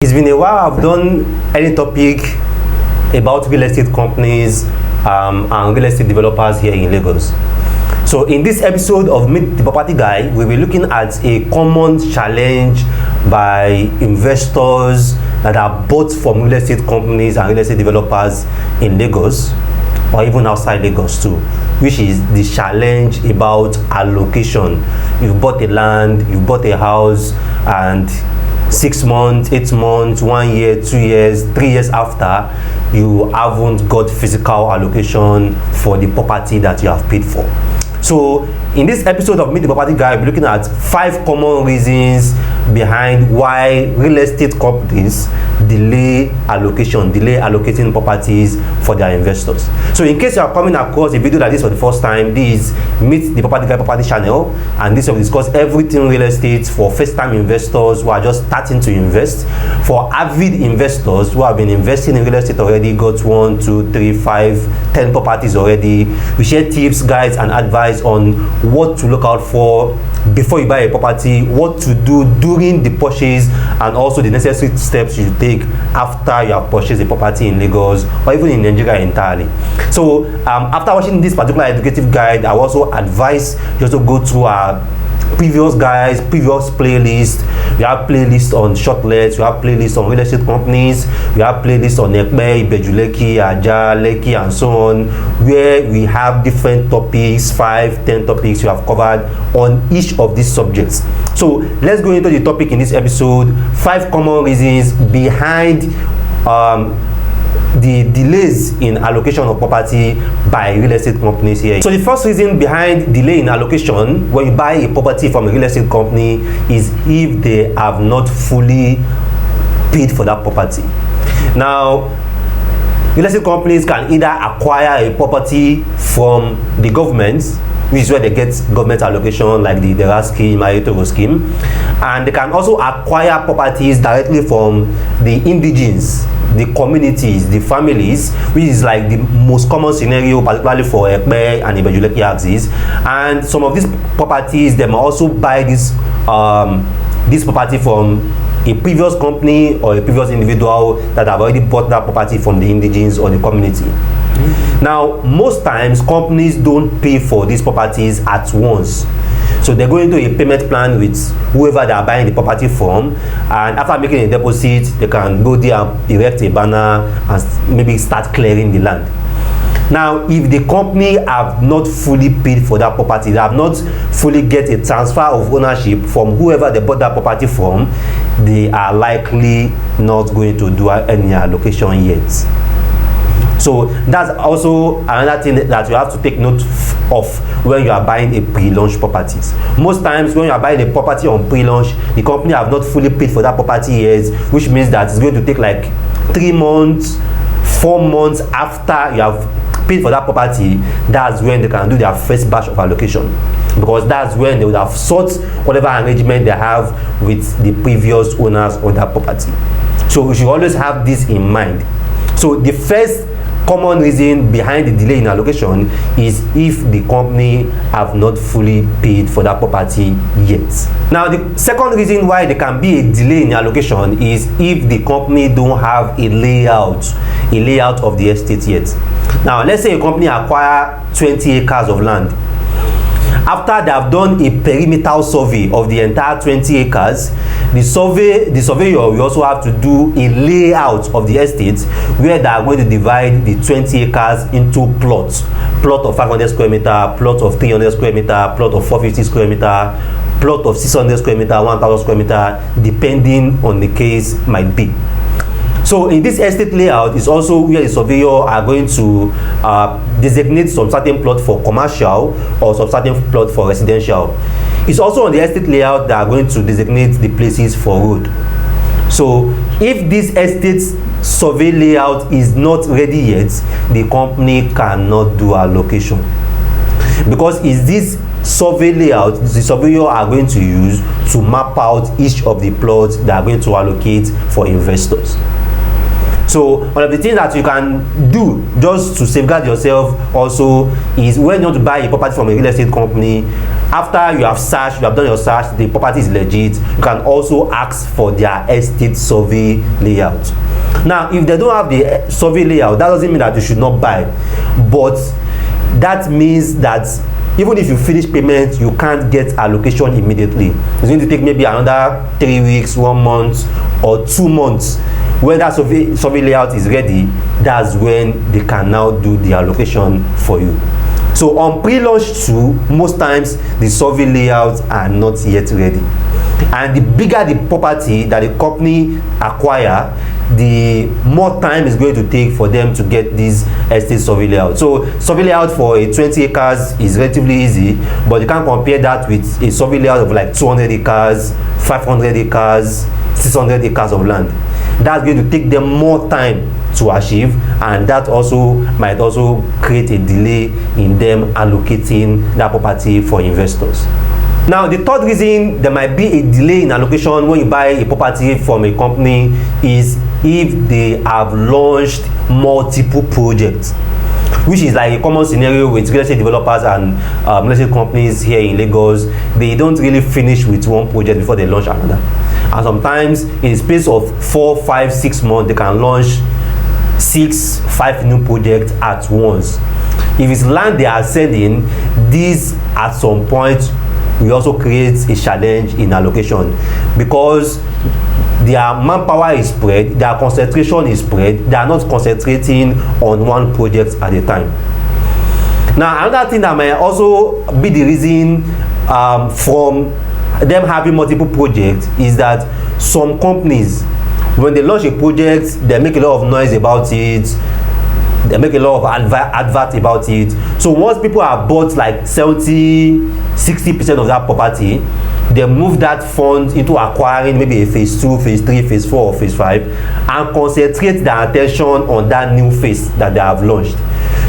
It's been a while I've done any topic about real estate companies and real estate developers here in Lagos. So in this episode of Meet the Property Guy, we'll be looking at a common challenge by investors that are bought from real estate companies and real estate developers in Lagos or even outside Lagos too, which is the challenge about allocation. You've bought a land, you've bought a house, and 6 months, 8 months, 1 year, 2 years, 3 years after, you haven't got physical allocation for the property that you have paid for. So in this episode of Meet the Property Guy, we're looking at 5 common reasons behind why real estate companies delay allocating properties for their investors. So in case you are coming across a video like this for the first time, this is Meet the Property Guy Property channel, and this will discuss everything real estate for first-time investors who are just starting to invest, for avid investors who have been investing in real estate already, got 1, 2, 3, 5, 10 properties already. We share tips, guides, and advice on what to look out for before you buy a property, what to do during the purchase, and also the necessary steps you take after you have purchased a property in Lagos or even in Nigeria entirely. So after watching this particular educative guide, I will also advise you also go through our previous guides, previous playlists. We have playlists on shortlets, we have playlists on real estate companies, we have playlists on ibeju-lekki, lekki, and so on, where we have different topics, 5, 10 topics we have covered on each of these subjects. So let's go into the topic in this episode: 5 common reasons behind the delays in allocation of property by real estate companies here. So the first reason behind delay in allocation when you buy a property from a real estate company is if they have not fully paid for that property. Now, real estate companies can either acquire a property from the government, which is where they get government allocation, like the DERA scheme, Ayetoro scheme, and they can also acquire properties directly from the indigenes, the communities, the families, which is like the most common scenario, particularly for Ekpe and ibeju-lekki axis. And some of these properties, they may also buy this property from a previous company or a previous individual that have already bought that property from the indigenes or the community. Now, most times companies don't pay for these properties at once. So they go into a payment plan with whoever they are buying the property from, and after making a deposit, they can go there and erect a banner and maybe start clearing the land. Now, if the company have not fully paid for that property, they have not fully get a transfer of ownership from whoever they bought that property from, they are likely not going to do any allocation yet. So that's also another thing that you have to take note of when you are buying a pre-launch properties. Most times when you are buying a property on pre-launch, the company have not fully paid for that property yet, which means that it's going to take like 3 months, 4 months after you have paid for that property. That's when they can do their first batch of allocation, because that's when they would have sought whatever arrangement they have with the previous owners of that property. So we should always have this in mind. So the first common reason behind the delay in allocation is if the company have not fully paid for that property yet. Now, the second reason why there can be a delay in allocation is if the company don't have a layout of the estate yet. Now, let's say a company acquire 20 acres of land. After they have done a perimeter survey of the entire 20 acres, the surveyor will also have to do a layout of the estate where they are going to divide the 20 acres into plots. Plot of 500 square meter, plot of 300 square meter, plot of 450 square meter, plot of 600 square meter, 1000 square meter, depending on the case might be. So in this estate layout is also where the surveyor are going to designate some certain plot for commercial or some certain plot for residential. It's also on the estate layout that are going to designate the places for road. So if this estate survey layout is not ready yet, the company cannot do allocation, because it's this survey layout the surveyor are going to use to map out each of the plots they are going to allocate for investors. So one of the things that you can do just to safeguard yourself also is when you want to buy a property from a real estate company, after you have searched, you have done your search, the property is legit, you can also ask for their estate survey layout. Now if they don't have the survey layout, that doesn't mean that you should not buy, but that means that even if you finish payment, you can't get allocation immediately. It's going to take maybe another 3 weeks, 1 month or 2 months. When that survey layout is ready, that's when they can now do the allocation for you. So on pre-launch 2, most times the survey layouts are not yet ready. And the bigger the property that the company acquire, the more time is going to take for them to get this estate survey layout. So survey layout for a 20 acres is relatively easy, but you can't compare that with a survey layout of like 200 acres, 500 acres, 600 acres of land. That's going to take them more time to achieve, and that also might also create a delay in them allocating that property for investors. Now the third reason there might be a delay in allocation when you buy a property from a company is if they have launched multiple projects, which is like a common scenario with real estate developers and real estate companies here in Lagos. They don't really finish with one project before they launch another, and sometimes in the space of 4, 5, 6 months they can launch 6, 5 new projects at once. If it's land they are selling, this at some point will also create a challenge in allocation, because their manpower is spread, their concentration is spread, they are not concentrating on one project at a time. Now another thing that might also be the reason from them having multiple projects is that some companies, when they launch a project, they make a lot of noise about it, they make a lot of advert about it. So once people have bought like 70-60% of that property, they move that fund into acquiring maybe a phase 2, phase 3, phase 4 or phase 5, and concentrate their attention on that new phase that they have launched.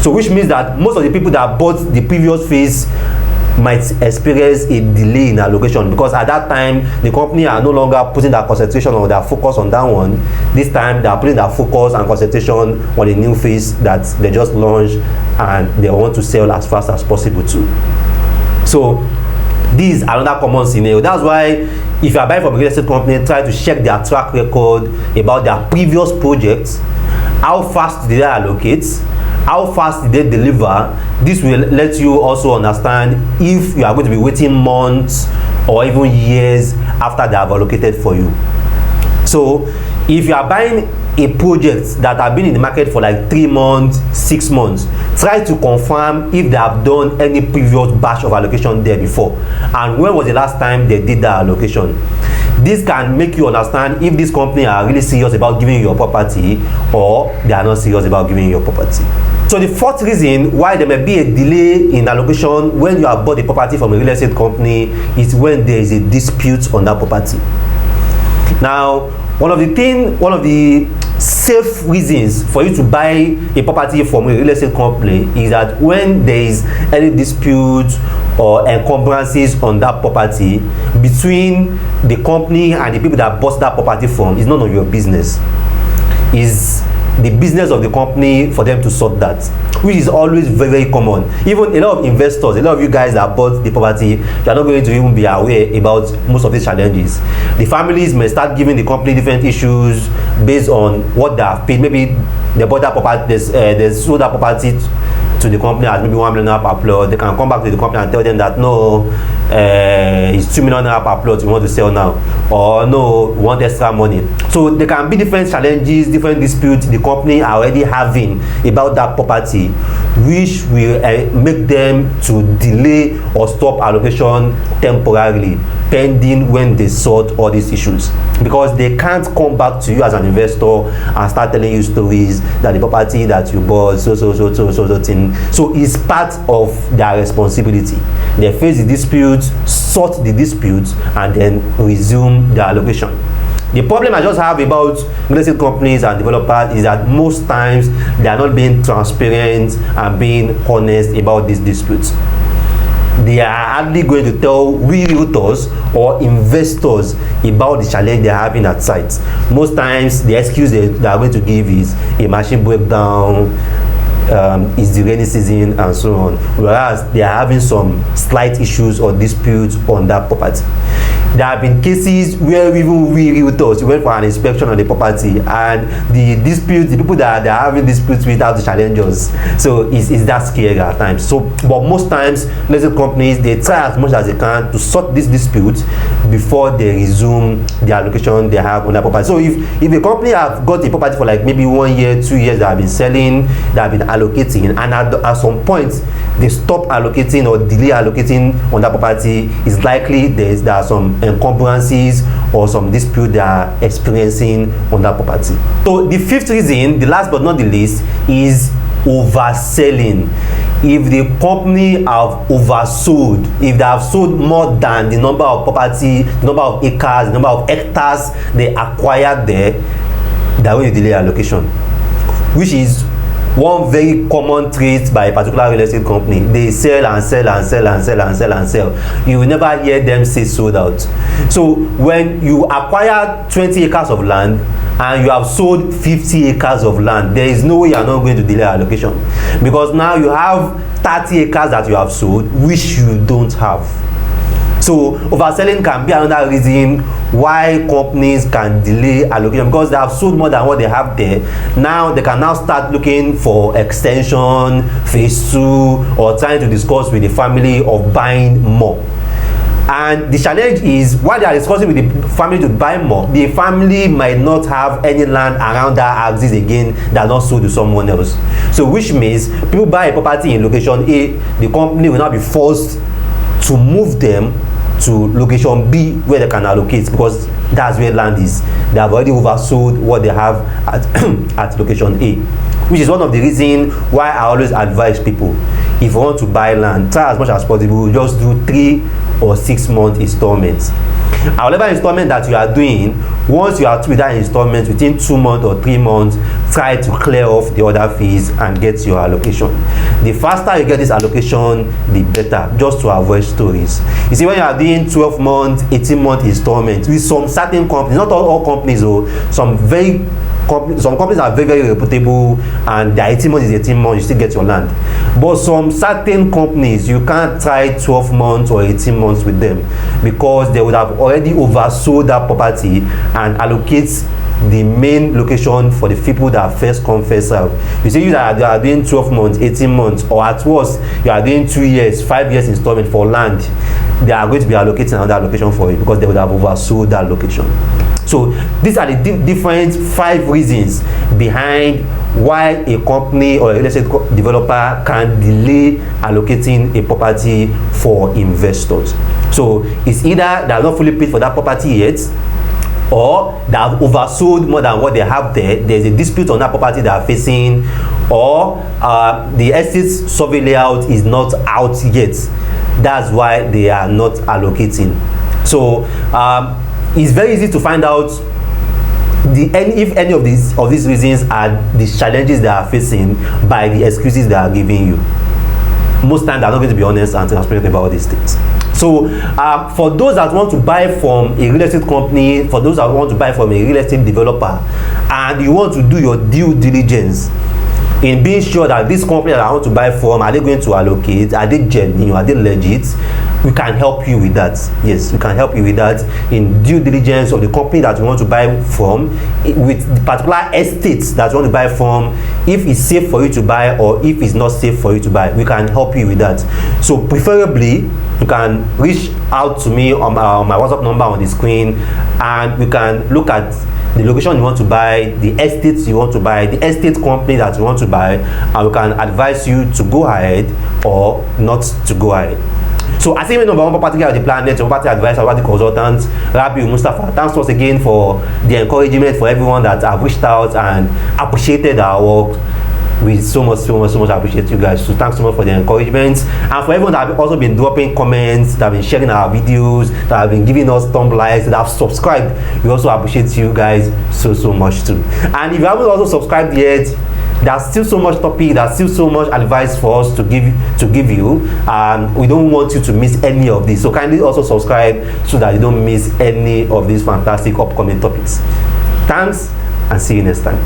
So which means that most of the people that bought the previous phase might experience a delay in allocation, because at that time the company are no longer putting their concentration or their focus on that one. This time they are putting their focus and concentration on a new phase that they just launched and they want to sell as fast as possible too. So this is another common scenario. That's why if you are buying from a real estate company, try to check their track record about their previous projects. How fast did they allocate? How fast did they deliver? This will let you also understand if you are going to be waiting months or even years after they have allocated for you. So if you are buying a project that have been in the market for like 3 months, 6 months, try to confirm if they have done any previous batch of allocation there before, and when was the last time they did that allocation. This can make you understand if this company are really serious about giving you your property or they are not serious about giving you your property. So the fourth reason why there may be a delay in allocation when you have bought a property from a real estate company is when there is a dispute on that property. Now, one of the safe reasons for you to buy a property from a real estate company is that when there is any dispute or encumbrances on that property between the company and the people that bought that property from, is none of your business. Is the business of the company for them to sort that, which is always very, very common. Even a lot of investors, a lot of you guys that bought the property, you are not going to even be aware about most of these challenges. The families may start giving the company different issues based on what they have paid. Maybe they bought that property, they sold that property to the company at maybe 1 million naira per plot. They can come back to the company and tell them that no, it's 2 million naira per plot we want to sell now, or no, we want extra money. So there can be different challenges, different disputes the company are already having about that property, which will make them to delay or stop allocation temporarily, pending when they sort all these issues, because they can't come back to you as an investor and start telling you stories that the property that you bought so thing. So it's part of their responsibility. They face the dispute, sort the dispute, and then resume the allocation. The problem I just have about real estate companies and developers is that most times they are not being transparent and being honest about these disputes. they are hardly going to tell we realtors or investors about the challenge they are having at site. Most times the excuse they are going to give is a machine breakdown, is the rainy season, and so on, whereas they are having some slight issues or disputes on that property. There have been cases where even we realtors went for an inspection on the property, and the disputes, the people that they are having disputes with have to challenge us. So it's that scary at times. So, but most times, real estate companies, they try as much as they can to sort this dispute before they resume the allocation they have on that property. So if a company have got a property for like maybe 1 year, 2 years, they have been selling, they have been allocating, and at some point they stop allocating or delay allocating on that property, it's likely there are some encumbrances or some dispute they are experiencing on that property. So the fifth reason, the last but not the least, is overselling. If the company have oversold, if they have sold more than the number of property, the number of acres, the number of hectares they acquired there, they are going to delay allocation, which is one very common trait by a particular real estate company. They sell and sell and sell and sell and sell and sell. You will never hear them say sold out. So when you acquire 20 acres of land and you have sold 50 acres of land, there is no way you are not going to delay allocation, because now you have 30 acres that you have sold which you don't have. So overselling can be another reason why companies can delay allocation, because they have sold more than what they have there. Now they can now start looking for extension, phase 2, or trying to discuss with the family of buying more. And the challenge is, while they are discussing with the family to buy more, the family might not have any land around that axis again that not sold to someone else. So which means people buy a property in location A, the company will not be forced to move them to location B where they can allocate, because that's where land is. They have already oversold what they have at location A, which is one of the reasons why I always advise people, if you want to buy land, try as much as possible, just do 3 or 6 month installments. However installment that you are doing, once you are through that installment within 2 months or 3 months, try to clear off the other fees and get your allocation. The faster you get this allocation, the better, just to avoid stories. You see, when you are doing 12 month, 18 month installments with some certain companies, not all companies, some companies are very, very reputable, and their 18 months is 18 months, you still get your land. But some certain companies, you can't try 12 months or 18 months with them, because they would have already oversold that property and allocate the main location for the people that first come first serve. You see, you that are doing 12 months, 18 months, or at worst you are doing 2 years, 5 years installment for land, they are going to be allocating another location for you, because they would have oversold that location. So these are the different 5 reasons behind why a company or a real estate developer can delay allocating a property for investors. So it's either they are not fully paid for that property yet, or they have oversold more than what they have there. There's a dispute on that property they are facing, or the estate survey layout is not out yet. That's why they are not allocating. So it's very easy to find out if any of these reasons are the challenges they are facing by the excuses they are giving you. Most times they are not going to be honest and transparent about these things. So for those that want to buy from a real estate company, for those that want to buy from a real estate developer, and you want to do your due diligence in being sure that this company that I want to buy from, are they going to allocate, are they genuine, are they legit, we can help you with that. Yes, we can help you with that in due diligence of the company that you want to buy from, with the particular estates that you want to buy from, if it's safe for you to buy or if it's not safe for you to buy. We can help you with that. So preferably you can reach out to me on my WhatsApp number on the screen, and we can look at the location you want to buy, the estates you want to buy, the estate company that you want to buy, and we can advise you to go ahead or not to go ahead. So I say, number one property guy on the planet, your property advisor, property consultant, Rabiu Mustafa. Thanks once again for the encouragement, for everyone that have reached out and appreciated our work. We so much appreciate you guys. So thanks so much for the encouragement, and for everyone that have also been dropping comments, that have been sharing our videos, that have been giving us thumb likes, that have subscribed. We also appreciate you guys so much too. And if you haven't also subscribed yet, There's still so much topic, there's still so much advice for us to give you, and we don't want you to miss any of this. So kindly also subscribe so that you don't miss any of these fantastic upcoming topics. Thanks, and see you next time.